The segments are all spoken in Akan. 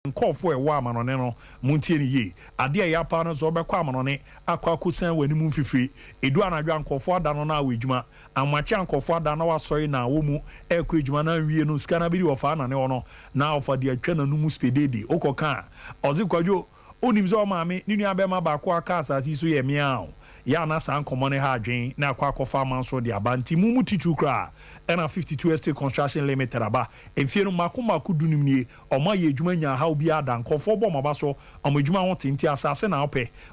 nkofo ewa amanone no muntie ni ye ade ya pa no so obekwa amanone akwakusan wani mu fifiri edu anadwa nkofo ada no na awejuma amache nkofo ada na wasori na wo mu ekwa ejuma na wie no skana bi ofa na ne ono na ofa de atwa na numu spedede okoka ozikwadwo onimzo maame ninu abema ba kwa aka asasi so ye miao ya na san komone ha adwen na akwa akofa manso de abanti mumu titu kra na 52 estate construction limited aba enfie no makomako dunimnie oma ye adwuma nya ha obi ada nkofo bo maba so oma adwuma ho tenti asase na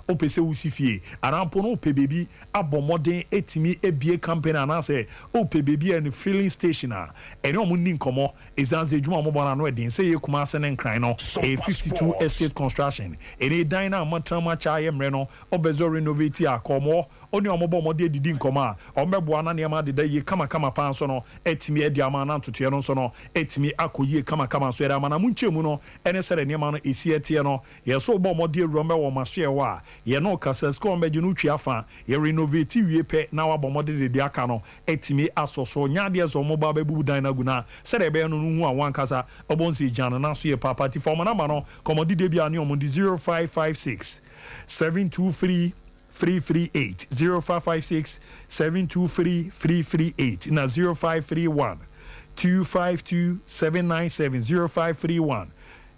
opese usifie arampo no opebebi abomoden etimi ebie campaign anase opebebi and filling station a ene omo ni nkomo ezanze adwuma mo bona no edin se ye kuma ase ne nkran no 52 estate construction ene dan na amatrama cha ye mre no obezo renovate akomo oni omobo mode didi nkoma omebua na ne ma de ye kama pan so no etimi edi ama na ntoto no so no etimi akoyie kama so era mana munchemu no ene sere ne ma no esi etie no ye so bo mode ewurome wo maso ye wa ye no kasasko mbeje no twa fa ye renovate wie pe na wa bo mode de aka no etimi asoso nyade zo mo ba bebu dan na guna sere be no hu an kasa obonsi jano na so ye papati form na ma no komodi de bia ne omondi 0556 723 338 0556 723 338 na 0531 252 797 0531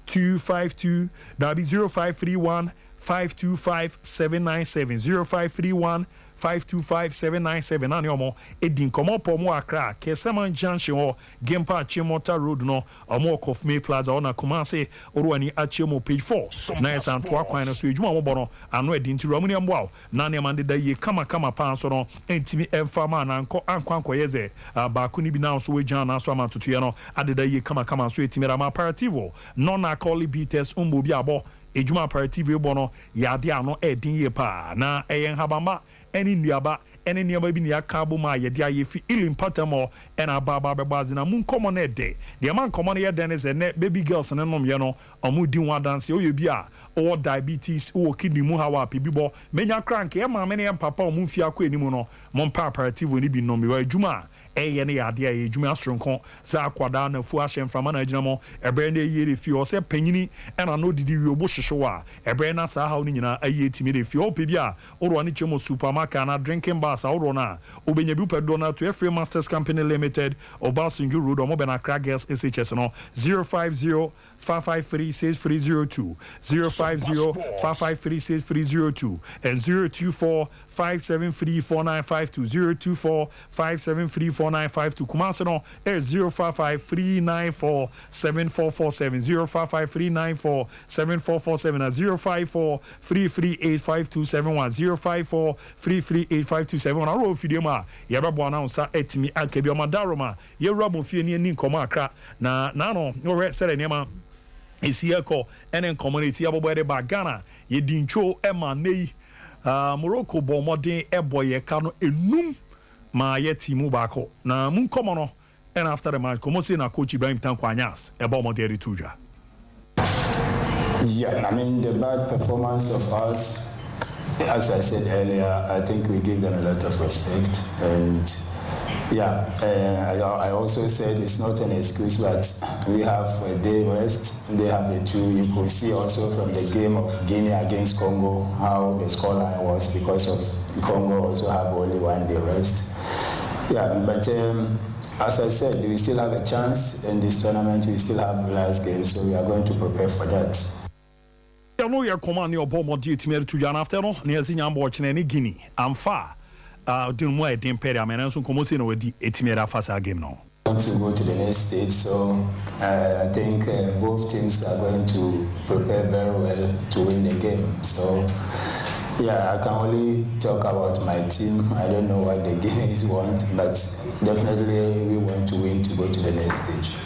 252 that be 0531 525 797 0531 525 797 na omo edin komo pomo akra Kesaman Junction o Gempa Chimota Road no omo Kofme Plaza ona Kumase Oruani Achemo page 4 na esanto akwan no so ejuma mo bono ano edin ti ramuni ambo na ne mande da ye kama pan so no entimi emfama na anko yeze ba kuni bi na so wejan na so amantoto ye no adeda ye kama so etimi rama parativo non akoli bites umbo bi abo ejuma aparative bono yade ano edin ye pa na eyen habamba eni nuaba eni niaba bi ni akabo ma yede ayefi ilim patamo ena baba bebazi na mun komo na de man komo na yede ne ze ne baby girls ne nom ye no omudi nwa dance oye bi a o diabetes o kidney mu hawa pe bibo menya crank e ma me ne papa o mun fi akọ enimu no mon pa aparative ni bi nom wa ejuma eye ne yade aye ejuma asronko za akwada na fu ahye mfama na agina mo ebe na eye refi o se panyini ena no didi wi obo hwehwe a ebe na sa ha oni nyina aye timi refi o pe bi a oro ani chemo supermarket na drinking bars a oro na obenya bi pedo na to Free Masters Company Limited Obasanjo Road omo bena crack girls SHS no 050 553 6302 050 553 6302 and 024 573 4952 024 573 4952 Kumase no 055 394 7447 055 394 7447 and 054 338 5271 054 338 5271 aro fidioma yebebo announce etimi akabi omadaroma ye rabo fie ni ni nkoma akra na no no sere niema esieko enen community abobere ba Ghana ye dincho ema nei Morocco bo modern eboye ka no enum ma ye timu bako na mun komo no and after the match como say na coach Ibrahim Tankwanyas ebo modern tuja. Yeah, I mean the bad performance of us, as I said earlier, I think we give them a lot of respect, and yeah, I also said it's not an excuse, but we have a day rest, they have a 2. You could see also from the game of Guinea against Congo how the scoreline was because of Congo also have only 1 day rest. Yeah, but as I said, we still have a chance in this tournament, we still have last game, so we are going to prepare for that. No, your command your bomb or duty to Jan after no, near Zinyam watching any Guinea. I'm far. Doing more at Imperial, and also Comosino with the Etimera Fasa game now. Want to go to the next stage, so I think both teams are going to prepare very well to win the game. So, yeah, I can only talk about my team. I don't know what the Guineas want, but definitely we want to win to go to the next stage.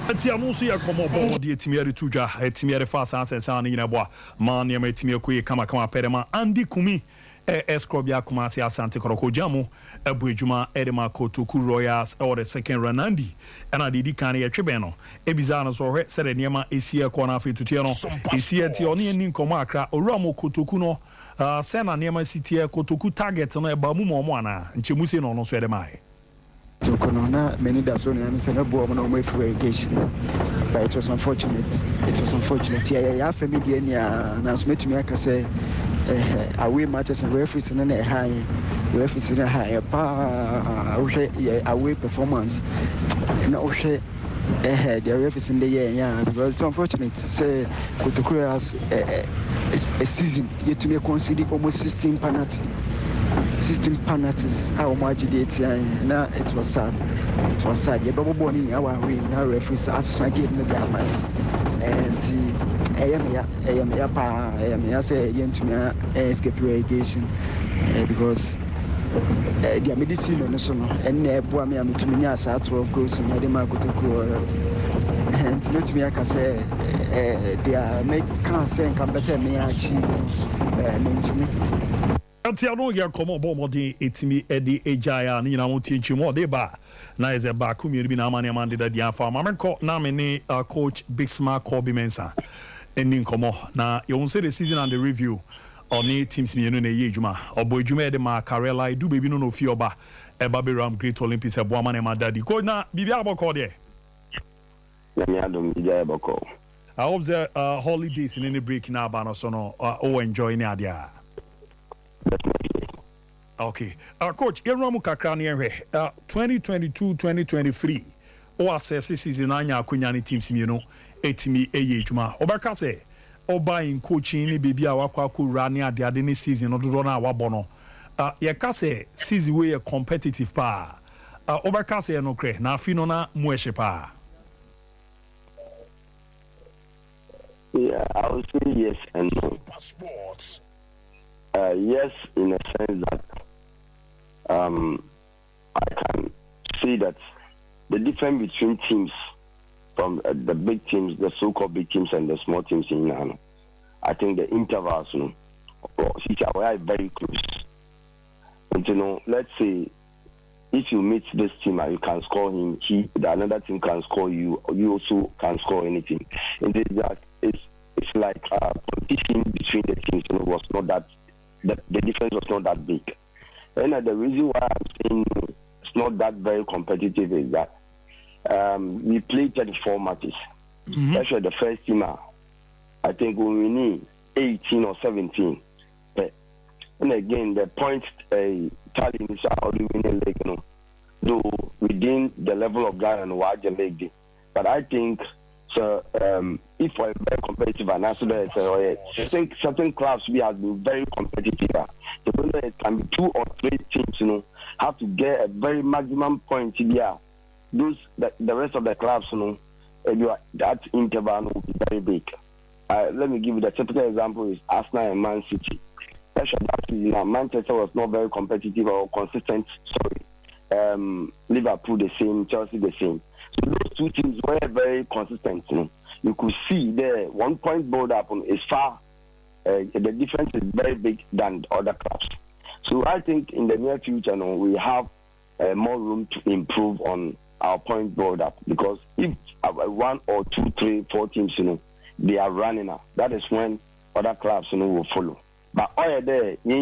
Ati anunsu ya komo bomo di etimiere tuja etimiere fasa ansensa ni nyinabo ma ne ma etimie koye kama perema andi kumi eskrobia kumasi asante koroko jamu ebu ejuma edema kotoku royals or the second ranandi ana didi kan ye twebe no ebiza no so hwe sere niema esie ko na afetutie no esie ti oni ni nkomo akra owuramo kotoku no sena niema sitie kotoku target no eba mu mo ana nchemuse no no so edema Kono na many da so na se na bo mo na mo irrigation but it was unfortunate. Yeah, family any announcement to me I say away matches and referees in a high away performance. No the referees in the year, yeah, because it's unfortunate. Say Kotokura has a season yet to be considered almost 16 penalties. How much did now it was sad. Yeah, but born in our way now referees as I get no damn and I am say to me escape relegation because the medicine on the son and me am to me as 12 goals in the Kotokura and to me I can say they are make can't say can better me achieve to me. Antiano ya komo bomodi etimi edi ejaya ni na wonti nchimo de ba na eze ba kumi bi na amane amande da dia fa mamenko na me ni coach Bixma Kobe Mensa eni nkomo na you say the season and the review oni teams mi enu na ye adwuma obo adwuma e de ma Karela du baby no no fi oba e ba be ram Great Olympics e bo amane madadi ko na bibi aboko de na mi adom ija aboko I hope the holidays in any break na ba no so no enjoy ni adia. Okay. Coach, Yenramu Kakrani 2022-2023. O assess season anya akunyani teams mi no etimi eye juma. Obaka say oba in coaching ni baby awakwa ku rani ade ni season ododo na awabo no. Ye ka say season we competitive pa. Obaka say no kre na afi no na muehye pa. Yeah, I would say yes and no. Yes, in a sense that I can see that the difference between teams, from the big teams, the so-called big teams, and the small teams in Ghana, I think the intervals, are very close. And let's say if you meet this team and you can score him, another team can score you, you also can score anything. And it's like competition between the teams. Was not that the difference was not that big. And the reason why I'm saying it's not that very competitive is that we played 34 matches. Especially the first team, I think we need 18 or 17. And again, the point tally is how do we win league, though within the level of Ghana and Waja league. But I think so. If we're very competitive, and after that, I think certain clubs we have been very competitive. So whether it can be 2 or 3 teams, have to get a very maximum point here. The rest of the clubs, that interval will be very big. Let me give you the typical example is Arsenal and Man City. Especially that season, Manchester was not very competitive or consistent. Liverpool the same, Chelsea the same. So those two teams were very consistent. You could see the 1 point build up is far. The difference is very big than other clubs. So I think in the near future, we have more room to improve on our point build up, because if 1 or 2, 3, 4 teams, they are running out, that is when other clubs, will follow. But all there, the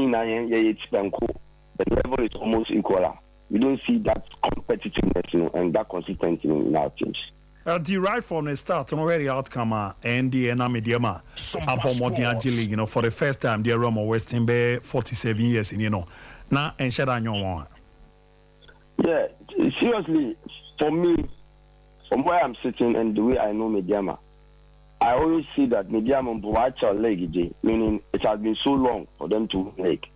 level is almost equal. We don't see that competitiveness, and that consistency in our teams. The right from the start, already outcome and the mediama upon modern league, for the first time, the Roma Western Bay 47 years in now and shed on your one. Yeah, seriously, for me, from where I'm sitting and the way I know Mediama, I always see that Mediama watch our league, meaning it has been so long for them to win league,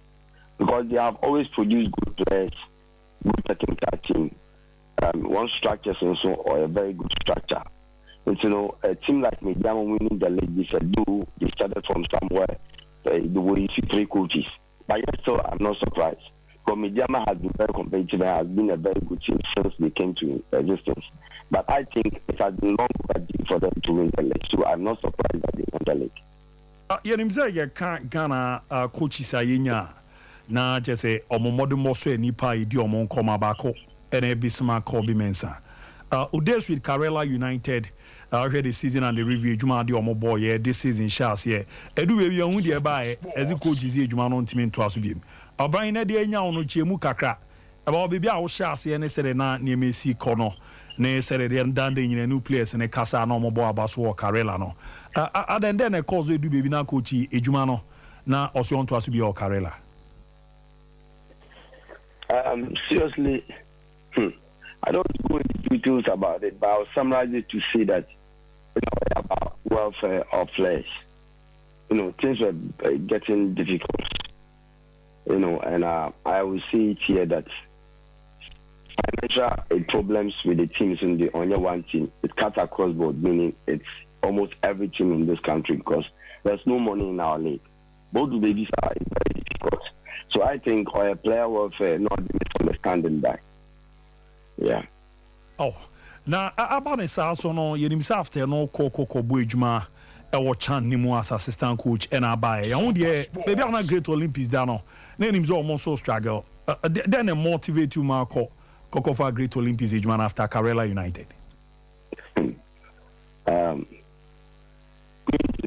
because they have always produced good players, good technical team. One structure or a very good structure. And a team like Mediama winning the league, they started from somewhere, the way you see 3 coaches. But yet still, I'm not surprised. Because Mediama has been very competitive and has been a very good team since they came to existence. But I think it has been long overdue for them to win the league. So I'm not surprised that they won the league. You can't Ghana coaches na just say omomodu moso nipa idi omon koma bako ene Bixma Kobe Mensa. Udes with Karela United heard the season and the review juma di omo boy this season shas here. Edu baby hu de ba ezi coaches juma no ntimi nto asubiem. Oban na de anya ono chiemu kakra. Aba baby a wo shas here ne sere na niemesi kono. ne said they done the new players and a casa no more abaso Karela no. Then a cause we do baby na coach Ejumano na also to us to be our Karela. Seriously, I don't go into details about it, but I'll summarize it to say that about welfare of players. Things were getting difficult. And I will see it here that financial problems with the teams in the only one team, it cuts across board, meaning it's almost every team in this country because there's no money in our league. Both the babies are very difficult. So I think our player welfare not misunderstanding that. Yeah. Oh, now about this also no, you himself there no Coco Buijma. Our chan nimu as assistant coach and I buy. I want maybe I'm not great Olympics down. Then him's almost so struggle. Then a motivate you Marco Coco for great Olympics age man after Karela United.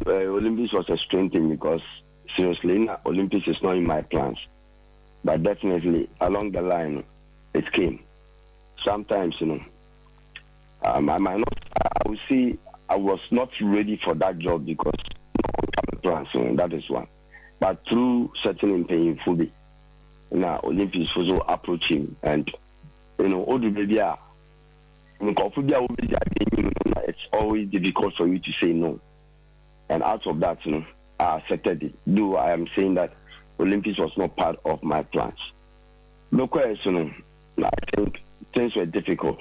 Olympics was a strange thing because seriously, Olympics is not in my plans. But definitely along the line, it came. Sometimes, I might not. I will see. I was not ready for that job because plans. That is one. But through certain painful, Olympics was so approaching, and all the media. It's always difficult for you to say no, and out of that, I accepted it. Though I am saying that Olympics was not part of my plans. No question. I think things were difficult.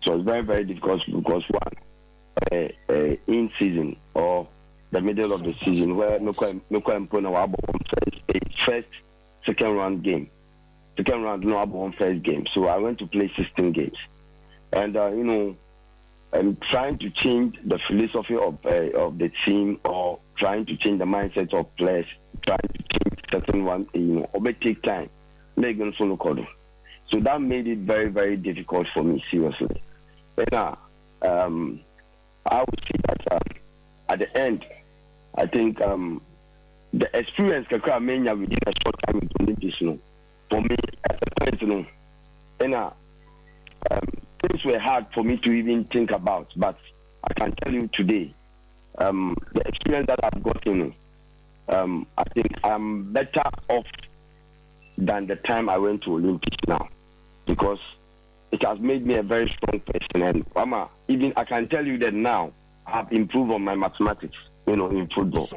So it was very, very difficult because one, in season or the middle of the season where first, second round game. Second round, no, I first game. So I went to play 16 games. And, I'm trying to change the philosophy of the team or trying to change the mindset of players, trying to change certain one, it take time. So that made it very, very difficult for me, seriously. And I would say that at the end, I think the experience I made within a short time in Olympics, for me, as a person, things were hard for me to even think about. But I can tell you today, the experience that I've gotten, I think I'm better off than the time I went to Olympics now, because it has made me a very strong person. And even I can tell you that now I've improved on my mathematics, in football.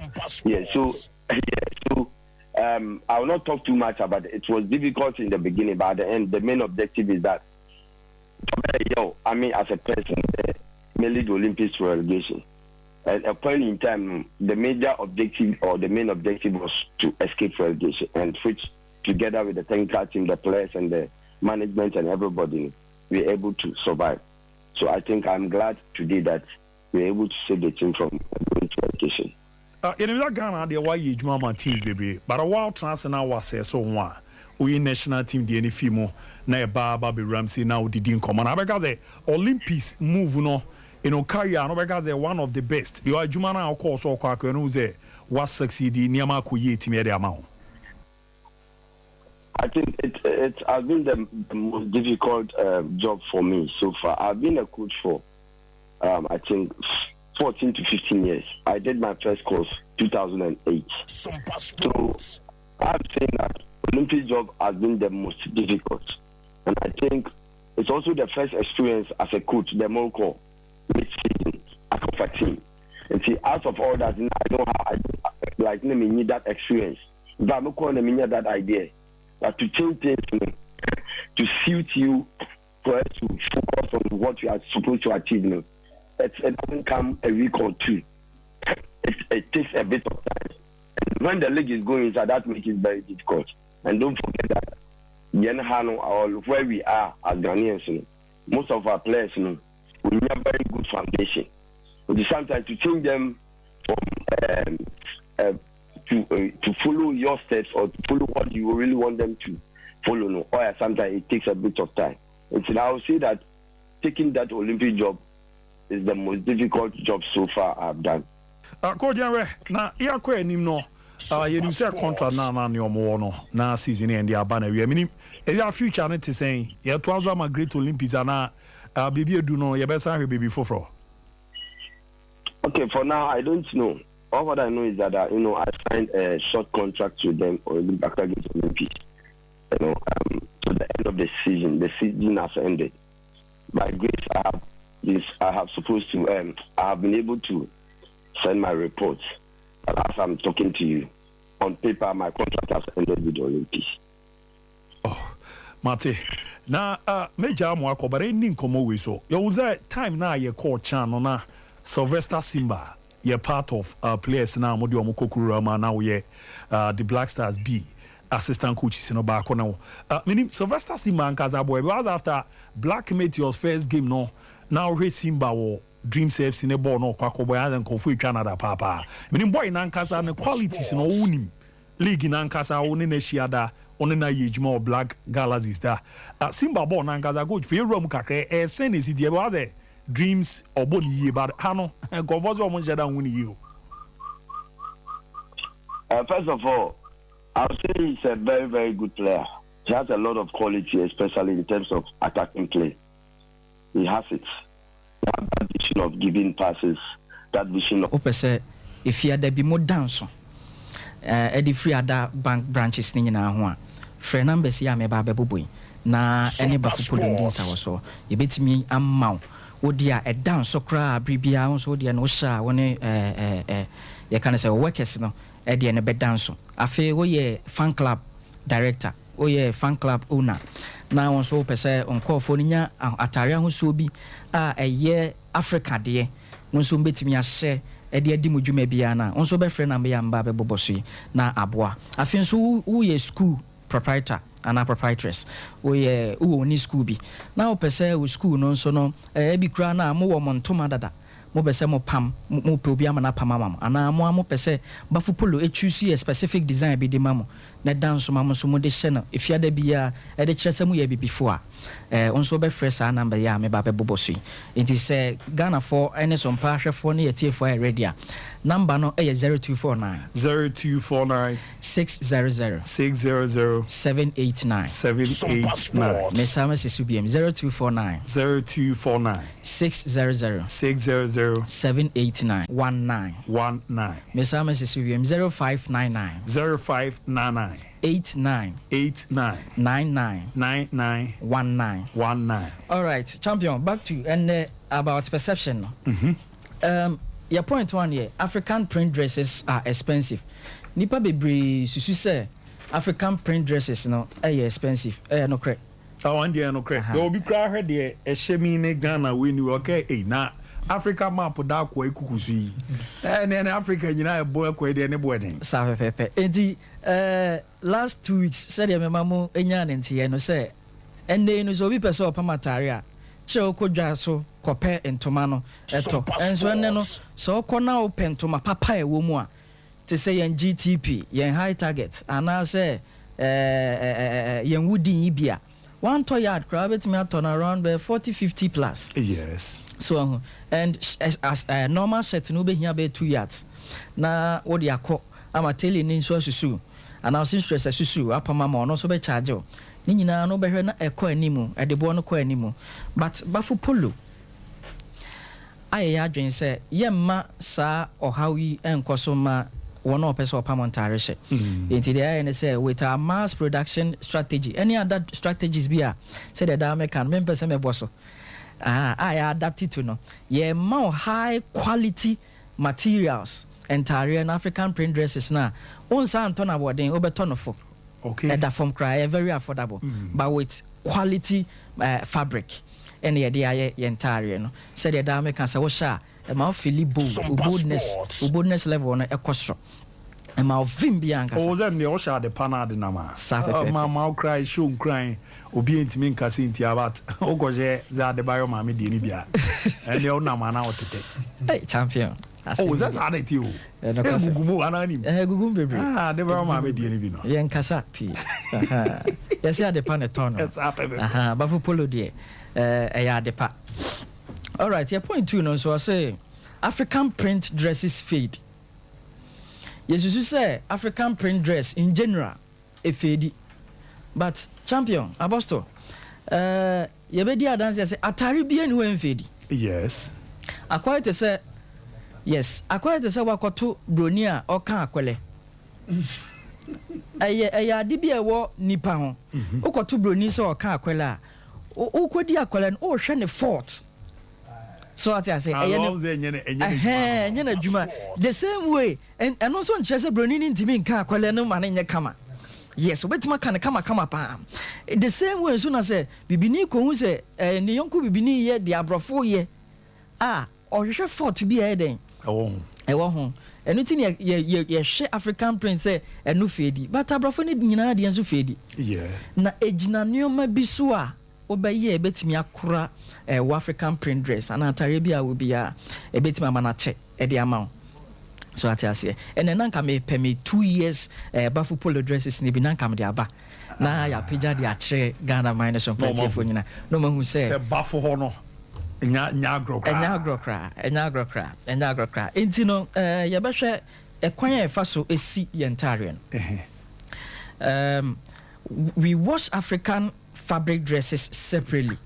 I will not talk too much about it. It was difficult in the beginning, but at the end, the main objective is that, as a person, mainly the Olympics for relegation. At a point in time, the major objective or the main objective was to escape relegation, and which, together with the technical team, the players and the management and everybody, we were able to survive. So I think I'm glad today that we were able to save the team from going to relegation. In Ghana, there were huge mama teams, baby, but a while transnational was so one. We national team, the NFIMO, na Baba Ramsey now didn't come on. Because the Olympics move, career, no because they're one of the best. You are Jumana, of course, or Kwakwe, was succeeding near Makuye team at the amount. I think it has been the most difficult job for me so far. I've been a coach for, I think, 14 to 15 years. I did my first course 2008. Sompa. So I'm saying that Olympic job has been the most difficult, and I think it's also the first experience as a coach, the Morocco mid-season as of a team. And see, out of all that, I know how I need that experience. But I'm not calling me that idea. But to change things, to suit you, for us to focus on what you are supposed to achieve, it doesn't come a week or two. It takes a bit of time. And when the league is going inside, that makes it very difficult. And don't forget that or where we are as Ghanaians, most of our players, we have very good foundation. But sometimes to change them from to follow your steps or to follow what you really want them to follow, or sometimes it takes a bit of time. And so I would say that taking that Olympic job is the most difficult job so far I've done. Coach Janre, na iya kwa no. You say contract na ni omo no na season and the abana we meaning is your future not saying you to also my great Olympics and baby do no you better have baby for. Okay, for now I don't know. All what I know is that I signed a short contract with them back against Olympics. To the end of the season. The season has ended. By grace, I have been able to send my reports. But as I'm talking to you, on paper, my contract has ended with the Olympics. Oh, Mate. Now, Major Amwako, but any nkomo we so. You was that time now you call channel na Sylvester Simba. You're part of players now. Modi Omukokuru now we the Black Stars B. Assistant coaches in Obako now. Meaning Sylvester Simba and Kazaboy was after Black Meteor's first game no. Now he Simba or Dream Saves in a ball no Kwakoboy and Kofu Canada papa. Meaning boy in Ankasa and the qualities in Onim League in Ankasa only Neshiada only na yejma Black Galas is there. Simba ball Ankasa good for your room kakre send is it was Dreams or Boni but Hano and Govozo Monjada win you. First of all, I'll say he's a very, very good player. He has a lot of quality, especially in terms of attacking play. He has it. He has that vision of giving passes, that vision of... If you had be more dance, Eddie free other bank branches in our friend numbers here, me baby boy. Na any bafu pulling this our so. You bet me a mount. Oh dear, a dance so cry, bribia, so dear no sha, one you can say workers no. Eddie and a bed dance. I feel we fan club director, fan club owner. Now on so per se on call for Nia Ataria who so be a year Africa dear. No so bet me a share Eddie Dimujume Biana. On so be friend and be ambabe bobosi na abwa. I feel so who ye school proprietor and a proprietress. We ni school be. Now per se we school no so no be crana mo woman to madada. Mo bese mo pam mo pe obi amana pam amam ana mo pese bafu polo e choose a specific design be de mamo na dance mamo so mo de hye no if ya da bia e de kyerese mu ya bi before onso be fresh a number ya me ba be bobosi it is Ghana for any Sompa hwefo ne yetie for ready number no e 0249 600 789 mesama sisubiem 0249 600 789 19 mesama sisubiem 0599 89 19 all right champion back to and about perception your point one here African print dresses are expensive nipa bebre susu say African print dresses no expensive no correct and there no correct there will be cry here there e shemi ne Ghana we ni okay na Africa map da kwa ekukusu yi ne Africa nyina e boy kwa de ne boy den sa pepe enti last 2 weeks said ya memamu enya ne ntie no say enne no so bi pese opamatare a che okodwa so kope entoma no eto enso enne no so okona opentoma papa e wo mu a te say yen GTP yen high target ana say yen wudin ibia one toy yard crab it me turn around by 40-50 plus. Yes. So and as normal set no be here be 2 yards. Na what they call am telling in so susu. And now since stress susu apa mama no so be charge o. Ni nyina no be hwe na ekọ animu, e de bo no kọ animu. But bafu polo. Aye adwen say yemma sa ohawi enkoso ma one person of Pamontare. Into the eye and say with our mass production strategy, any other strategies be say that I can remember some bosso. I adapted to no. Yeah, more high quality materials and African print dresses now. On San ton about the Obertonofo. Okay. And that from cry very affordable, but with quality fabric. And the idea entire no. Say the dame can say washa. A mouth Philip boldness level on a costro. A mouth Vimbianca. Oh, then the Osha the Panad Nama. Mamma cry, show crying, obedient mean Cassintia, but Ogoje, that the biomami dinibia. And the old Naman out to take. Hey, champion. Oh, that's added you. Gugumu Ananim. Gugum baby. The biomami dinibino. Yan Casapi. Yes, I had the paneton. Yes, Bafu Polo dear. A depa. All right, your point 2 no so I say African print dresses fade. Yes, you say African print dress in general a fade. But champion Abosto yɛbɛdi adanse say atare bia ni wemfedi yes akwai te say wakoto broni a ɔka akwele ɛyɛ ade bia ɛwɔ nipa ho wokoto broni sɛ ɔka akwele a wokodi akwele no hwɛ ne fault so ati ase ɛyɛ ne adwuma the same way ɛno nso nkyerɛ sɛ broni ni ntimi nka akwele no ma ne nyɛ kama yes obetima kan kama pa the same way so na say bibini ko hu say ne yonko bibini ye de abrofo ye ohwehwe fort bi e den ɛwɔ ho ɛno ti ne ye hwe African prince say ɛno fedi but abrofo ne nyina de enso fedi yes na ejina neoma bi so a obeye ebetimi akora African print dress ana atare bi a obi a ebetimi ama na che e de ama so ati ase and then nanka me pay me 2 years bafu polo dresses ni bi nanka me de aba na ya pija de akire Ghana minus on plenty for nyina no ma hu say bafu ho no nya agrokra enti no ya behwe ekwan e fa so esi yentare no we wash African fabric dresses separately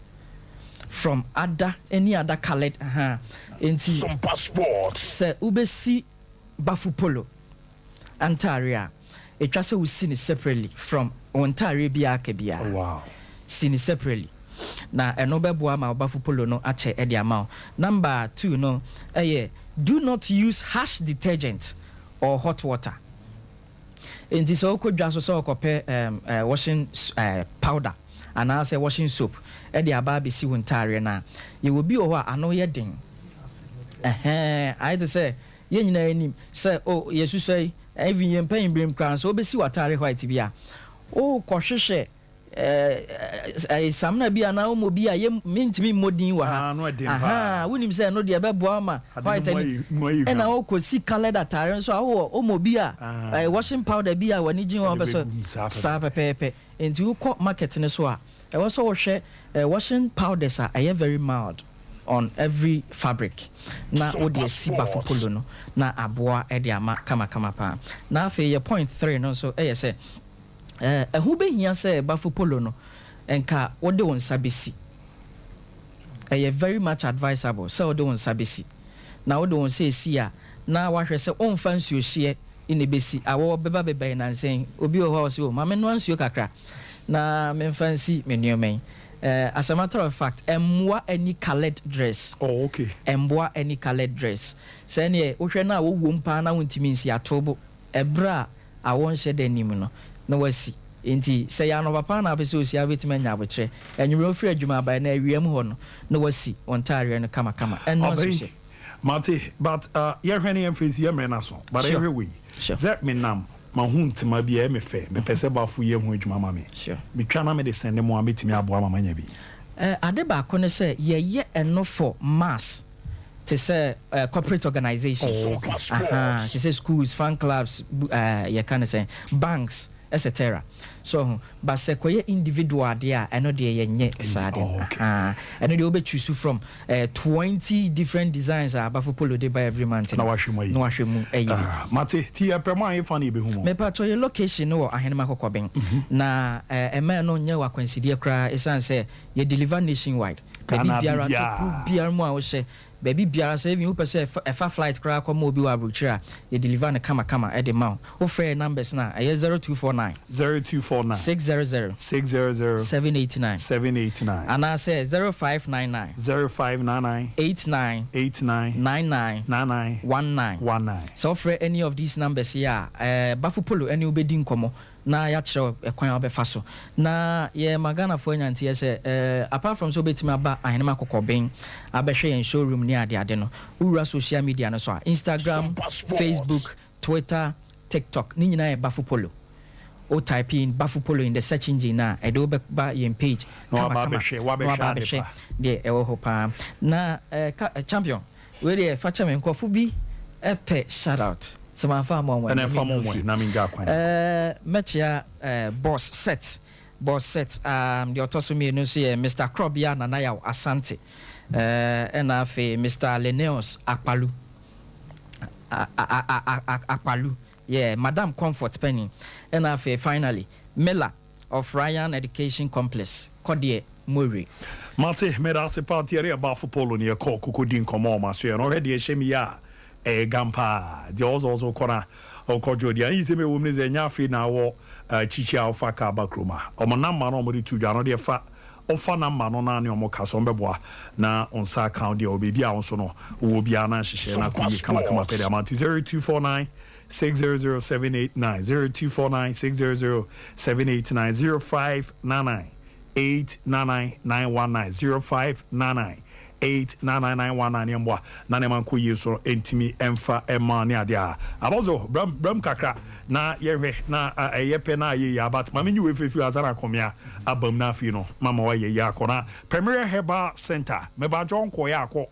from any other colored enti Sompa sports se ubesi bafu polo antaria etwa se we see separately from ontario bia ka bia wow see separately na eno beboa ma bafu polo no ache e dia ma number 2 no do not use harsh detergent or hot water enti so ko dwa so okope washing powder and I say washing soap e dia ba be si ontario na ye will be o a ano ye den I to say ye nyina anim say yesu say even ye mpan brim kran so obesi watare white bia kohwehwe samna bia na omo bia ye mentimi modin wa ha wonim say no de beboa ma white ani na okosi colored atare so omo bia washing powder bia wani gin wa beso sa pepepe enti wo market ne so a e wo so wo hwe washing powders are very mild on every fabric na odi si bafu polo no na aboa e de ama kama pa na afi ye point 3 no so say hu behia say bafu polo no enka wode won sabesi very much advisable so wode won sabesi na wode won say si a na wahwe say on fancy ohie ine besi awo beba na nsen obi o ho say o ma me no ansuo kakra na me fancy me nyomen as a matter of fact, any colored dress. Oh, okay. Any colored dress. Say ne ohwe na wo wompa na wontimi nsi atobo. Ebra a won shede anim no. Na wasi. Enti say ya no papa na apese osi abetime nya abotire. Enwure ofri adwuma ba na awiem ho no. Na wasi ontare no kama. Enno so. Mate, but ye hwene emfresi ye mena so. But every way. That me nam. Ma huntima bia me fe me pese ba fu ye hu adwuma ma me me twa na me de sende mo ametimi aboa ma manya bi ade ba ko ne se ye eno for mass to say corporate organizations to say schools fan clubs ye can say banks etc. So but se koye individual there eno de ye nye sade eno de obe choose from 20 different designs abafo polo de by every month na wahwemu mate ti epema ye fa na be hu mo me pa to ye location no ahenema kokoben na ema no nye wa consider kra esan say ye deliver nationwide baby biara to biara mu a wo she baby biara say even who say efa flight kra kwa mo bi wa abrochira ye deliver na kama e de ma wo free numbers na 0249 600 789 and I say 0599 89 19 so for any of these numbers here bafu polo any obedi nkomo na ya kire ekwan obefa so na ye magana fo nyanti ye say apart from so betimi aba ahenema kokoben abehwe yen showroom ni ade no ura social media no so Instagram, Facebook, Twitter, TikTok ni nyina e bafu polo o type in bafu polo in the search engine na e do be ba yen page no ababehwe de e wo hopa na champion we dey facha me nkofo bi epe shout out sama fa mo mo na fa mo mo na minga kwan mechia boss set the autosome no say Mr. Krobia Nanaya Asante and afi Mr. Leneos Akpalu yeah Madam Comfort Penny and afi finally Mela of Ryan Education Complex Kodie Murray. Mate, medase party area about football on your call, Cocodin Comoma, so you're already a shemia, a gampa, the also corner, or Cojodia. Easy me women is a nyafi now, Chichi Alpha Bakruma, or Manama normally to Jano, dear fat. Ofa number no na ne omoka so mbeboa na onsa account de obebi a onso no wo bia na hyehyɛ na koyi kama pede amount 0249 600789 0249 600789 0599 899 0599 89919 mbwa na ne man koyi so entimi emfa ema ne ade a abozo bram kakra na yehwe na eyepe na ye abat mama nyi we fefi azara komia abam na afi no mama wa ye akona Premier Herbal Center meba jon ko ya akọ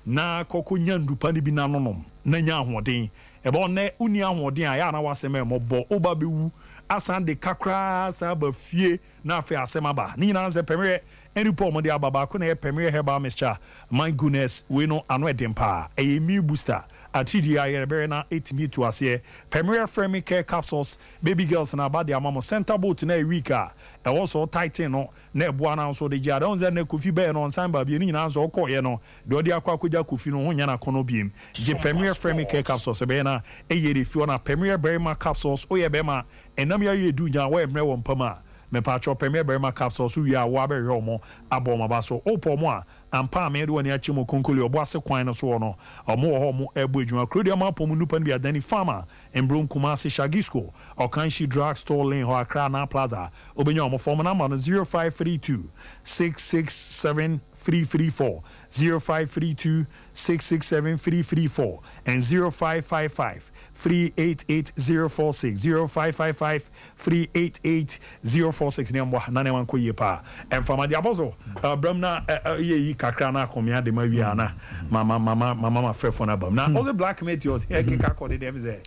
na kokonya ndupa ni bi na nonom na nya ahoden ebe ne uni ahoden a ya na wasem e mobo oba bewu asan de kakra sa ba fie na afi asem aba ni na nze Premier Anypo mo de ababa ko na Premier Herbal Mixture my goodness we no ano edempa a me booster atidi aye be na 8 me to ase Premier Frame Care Capsules baby girls na abade amamo center boat na weeka e also tighten no na eboa na so de gia don ze na kofi be no nsan ba bi ni na so ko ye no de odi akwa koja kofi no ho nya na kono biem je Premier Frame Care Capsules be na e ye de fi na Premier Berma Capsules o ye be ma enam ya ye du nya wa emre wo mpama me patcho Premier Berma Capsules we are wa be yomo aboma ba so opo mo a ampa me de woni achimo konkoli obo ase kwan no so no omo ho mo ebo adwuma krodi ma pom nupa no bi adani farmer embrom kuma se shagisco okanshi drug store lane ho akra na plaza obenya omo form number no 0532 667 334 0532 667 334 and 0555 388046 0555 388046 nembo na neman ko yepa enfama dia bozo bram na ye kakra na komia de ma wi ana mama frefo na bam na all the black mate your kika code them say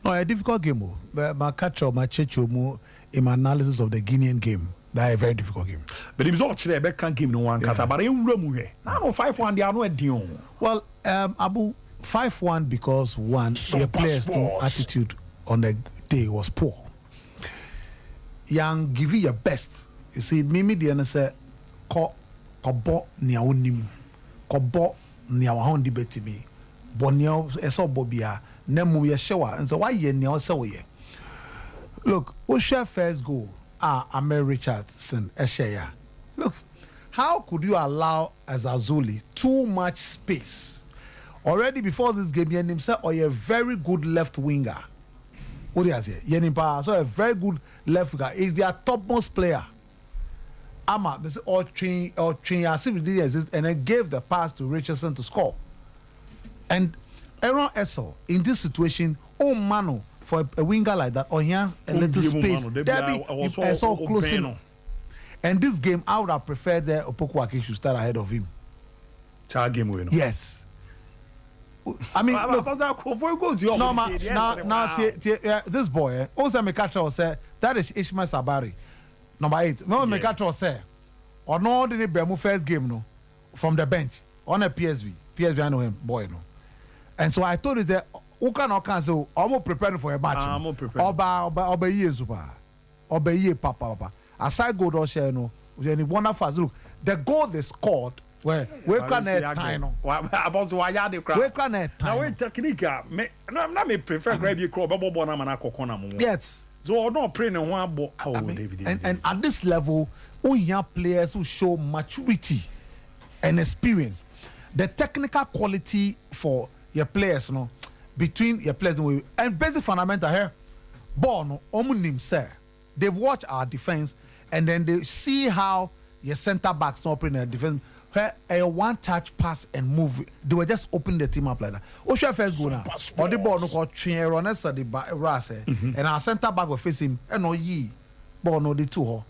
no a difficult game but my catch up my checho mu in my analysis of the Guinean game. That a very difficult game. But it was all chere be can game no one kasa but em wura mu hwe na no 5-1 dia no edin. Well, Abu 5-1 because one the players no attitude on the day was poor. Young give you your best. You see Mimi the say ko bo nia onim ko bo nia wa hon debate me bonio eso bobia na mu ye shewa and so why ye nia say we look who share first goal Amel Richardson Esheya. Look, how could you allow Azazuli too much space? Already before this game, Yenim said, "Oh, you're a very good left winger." What do you say? Yenim Pa, so a very good left winger is their topmost player. Ama, they say, or train as if it didn't exist, and then gave the pass to Richardson to score. And Aaron Essel in this situation, oh mano. For a winger like that, or he has a little space. Debbie, I saw close in. And this game, I would have preferred that Opokuwake should start ahead of him. Game winner. Yes. I mean, look, this boy, also Mekacho said that is Ishmael Sabari, number 8. No, Mekacho said, or no, did Bemu first game no from the bench on a PSV. I know him, boy no. And so I told you that. Who can so almost preparing for a match. I'm preparing. Oba years papa. Aside go do share no. Any wonderful look. The goal they scored where we can time. About why they cry. We can time. Now wait technique. Na me prefer grab your crop bobo na mana kokona mo. Yes. So no pray no one bo. And at this level, all young players who show maturity and experience. The technical quality for your players no. Between your players and basic fundamental here, Bono, Omunim sir, they've watched our defense and then they see how your center backs not playing their defense. Where a one-touch pass and move, they were just opening the team up like that. Osha first go now, or the ball no called Chinronessa the Rase, and our center back will face him. And no ye, Bono the two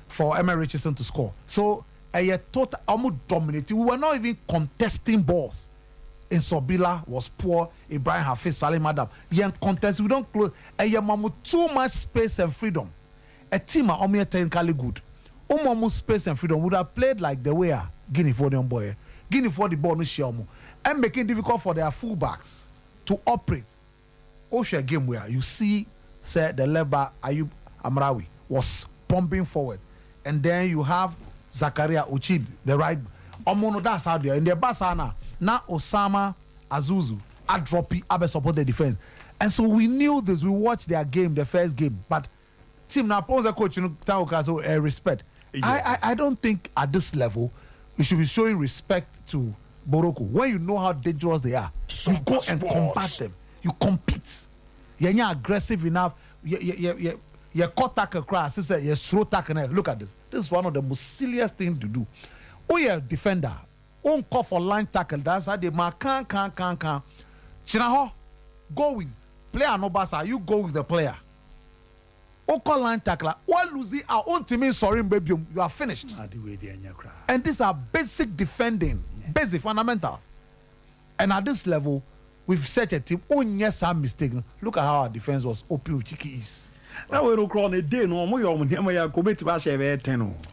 for Emma Richardson to score. So a total almost dominating. We were not even contesting balls. In Sobila was poor. Ibrahim Hafiz Salim Adam. Young contest we don't close. A mamu too much space and freedom. A team are only technically good. Mamu space and freedom would have played like the way Guinea for the boy. Guinea for the ball no shiamu and making it difficult for their fullbacks to operate. Osha game where you see, say the left back Ayub Amrawi was pumping forward. and then you have Zakaria Uchib, the right. Omono that's out there. In the Basana, now Osama Azuzu, Adropi, Abe support the defense. And so we knew this. We watched their game, the first game. But team now pose a coach, respect. Yes. I don't think at this level you should be showing respect to Boroko. When you know how dangerous they are, you go and combat them. You compete. You're not aggressive enough. You're caught tackle cross. You're slow tackle. Look at this. This is one of the most silliest things to do. Oh, you're a defender. On call for line tackle. That's how they mark. Can. Chinaho, go with player no basa. You go with the player. Oh, call line tackler. While losing our own team, sorry, baby, you are finished. And these are basic defending, basic fundamentals. And at this level, with such a team, oh yes, I'm mistaken. Look at how our defense was open with Chiki East. Now we don't call a day no more.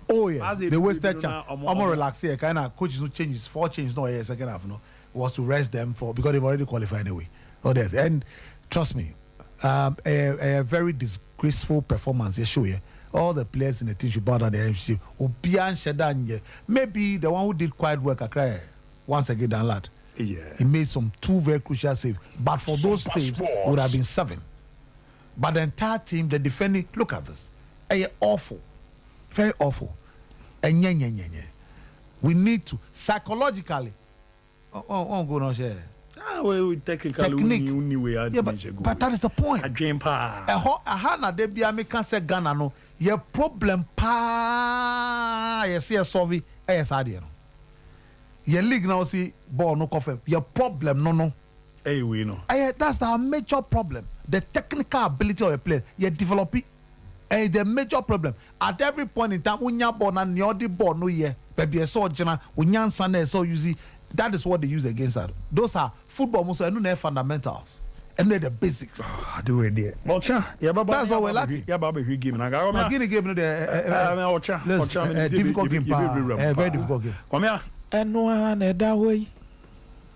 Oh yes, they wasted chance. I'm more relaxed here. Kind of coaches no changes, 4 changes no here second half. No, was to rest them for because they've already qualified anyway. Oh yes, and trust me, a very disgraceful performance. You show you all the players in the team should bow down their heads. Obian Shedanye, maybe the one who did quite well. Akra once again, that lad. Yeah, he made some 2 very crucial saves, but for those saves would have been 7. But the entire team, the defending, look at this. Awful. Very awful. And we need to psychologically. Oh, go no share. Technique. Yeah, but that is the point. A dream pa. A hana de bi American say Ghana no. Your problem pa. You see a solve. Yes, I no. Your league now see ball no coffee. Your problem no. Hey, we know. That's our major problem. The technical ability of a player, you develop it. The major problem at every point in time, when you born and you the ball no yeah, baby, so general, when you son so you see that is what they use against that. Those are football most and fundamentals and they're the basics. I do it there. Well, that's what we're lucky. Yeah, Baba, we give. I got Guinea game no the difficult game. Very difficult game. Come here. And one that way.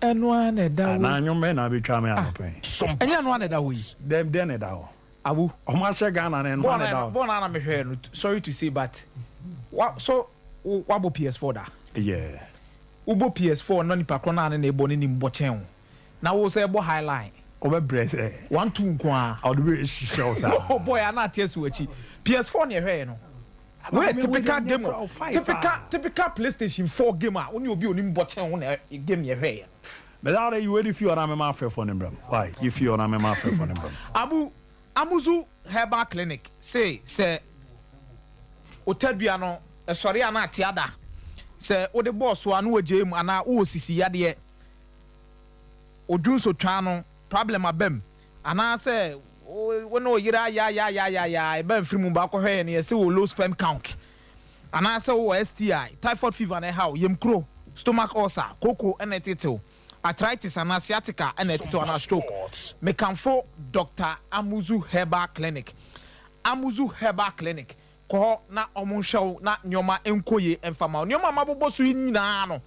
And one that way. And your men are be trying to pay. And one that way. Them then it out. Abu. Almost a gun and one out. Sorry to say, but what so what about PS4 da? Yeah. Ubo PS4 nani pa krona na ebo ni mbochen. Na wo say ebo highline. Obe breast 1 2 kwa. All the way shisha osa. Oh boy, ana tesu achi. PS4 ne hwe no. We typical game. Typical PlayStation 4 gamer. Oni obi oni mbochen wo na game ye hwe. But how are you ready if you are a fair for them, bro? Why? If you are a fair for them, bro. Amuzu Herbal Clinic say Otadua no sorry ana tiada say o de boss wa no wagem ana o sisi yade odun so twa no problem abem ana say we no yira ya e ban firi ba ko hwe ne say o low sperm count ana say o STI typhoid fever na how yem kro stomach ulcer koko and etitil arthritis and sciatica and etitil and stroke mekanfo Dr. Amuzu Herbal Clinic Amuzu Herbal Clinic ko na omunhwew na nyoma enkoye emfama nyoma mabobo so nyina no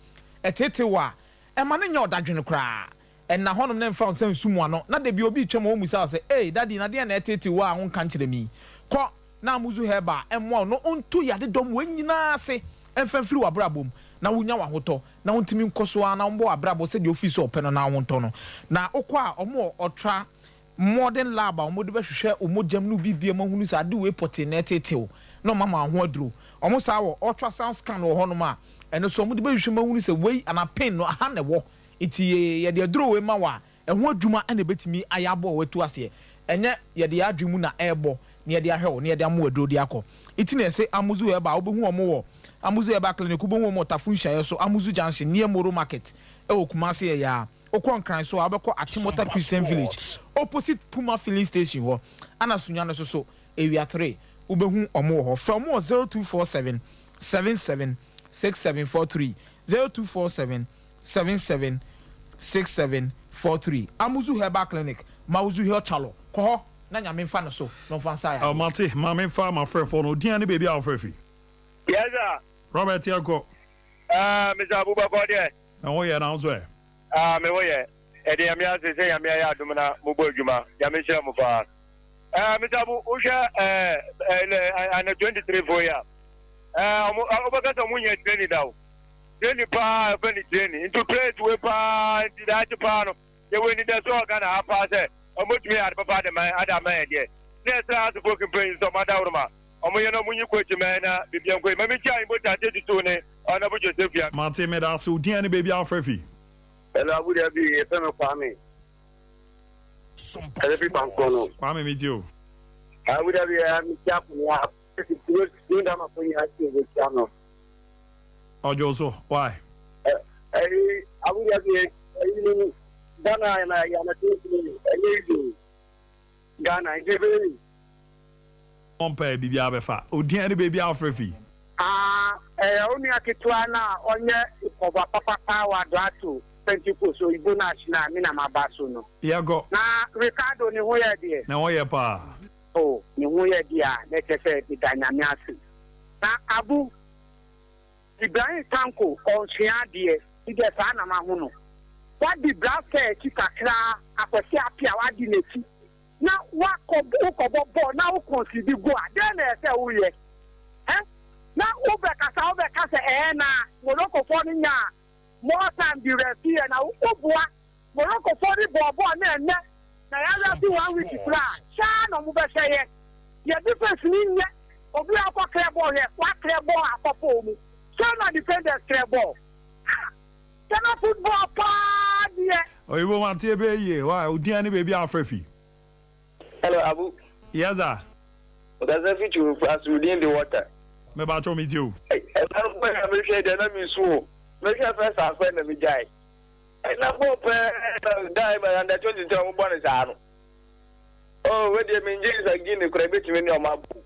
etetiwa e ma ne nya odadwene kra en na honom na emfa nsan sumu ano na de bi obi twem o musa say eh daddy na de na etetiwa ho kan kire mi ko na Amuzu Herbal emmo no onto yade dom wanyina ase emfa mfiri wabrabom na wonya wahoto na wontimi nkoso na mbo abrabo se de office open na wonto no na okwa omo otwa modern lab omo de behwehwe omojam no bibie mahunu sa de we potenetetew no mama ho aduro omo sa wo ultrasound scan wo hono ma eno so omo de behwehwe mahunu se wei ana pain no aha ne wo iti ye de aduro we ma wa eho adwuma ene betimi ayabo wetu ase enye ye de adwumu na ebo ne ye de ahwe ne ye de amo aduro de akọ iti na se Amuzu Herbal obehu omo wo Amuzu Herbal Clinic ubo mo tafunhya so Amuzu Junction near Moro Market e Okumase ya Okonkran so abekọ Atimota Christian Village opposite Puma filling station ho ana sunya no so area 3 ubehu omo ho from 0247 77 6743 0247 77 6743 Amuzu Herbal Clinic Mauzu Hill Chalo ko na nyame mfa no so no fansa ya mate ma me fa ma frɛ for no dian ne baby a frɛ. Yes sir. Robert Yako. Mr. Abubakar there. And what you now say? Me wo ye. E de am ya say am ya adum na mo bo adwuma. Ya me shira mo fa. Mr. Abu Usha and 23 for ya. Obakasa munya training daw. Training pa fani training. Into play to pa into that pa no. You win the so kana apa say. Omutumi ad papa de man ada man de. Next last spoken praise to madawruma. Omo ye no munyi coach man na bibian ko. Mami chai mo ta te to ne. Ona bo Joseph ya. Martin me da so dia ne baby afrefi. Hello abu de bi e fe me kwame. Sompa. Ele bi banko no. Kwame me dio. Abu de bi mi chap no. You da ma ko ya ti go chano. Ojo so why? Abu de bi Ghana na ya na team Ghana ijebe Sompa bibi abefa. Odia ne baby afrefi. Oni akitwa na onye ikoba papa wa datu 20 so ibu national mi na mabaso no. Yego. Na Ricardo ni ho ye de. Na wo ye pa. Oh, ni ho ye de a na chefe di danyame ase. Na Abu Ibrahim Tanko on hwea de ide sa na ma ho no. What the blaster kakra akwasi apia wadi neti na wakobo na wo consider go then say wo ye na obekasa na Morocco for nya more time the referee na oboa Morocco for the ball na ya do 1 week plan sha no mo be say ye defense ni nya obi akwa clear ball ye wa clear ball apopo mu so na defenders clear ball Tana football pa dia. Oyibo Martin be ye why odia ne baby afrefi. Hello Abu. Yes sir. Does that fit you as within the water? Me ba cho me dio. I don't know how share the na mi so. Me share first as when me jai. Na go die by under 20 mo born sa no. Oh, we dey me nje sa gini kura betimi ni o mabu.